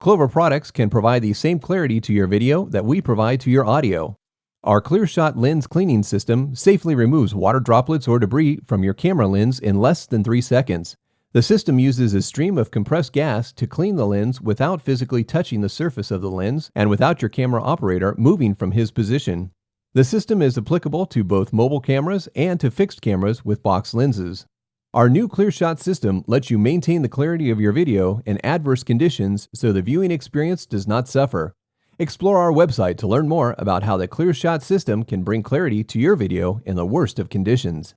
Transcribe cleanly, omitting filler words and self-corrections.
Clover products can provide the same clarity to your video that we provide to your audio. Our Klear Shot lens cleaning system safely removes water droplets or debris from your camera lens in less than 3 seconds. The system uses a stream of compressed gas to clean the lens without physically touching the surface of the lens and without your camera operator moving from his position. The system is applicable to both mobile cameras and to fixed cameras with box lenses. Our new Klear Shot system lets you maintain the clarity of your video in adverse conditions so the viewing experience does not suffer. Explore our website to learn more about how the Klear Shot system can bring clarity to your video in the worst of conditions.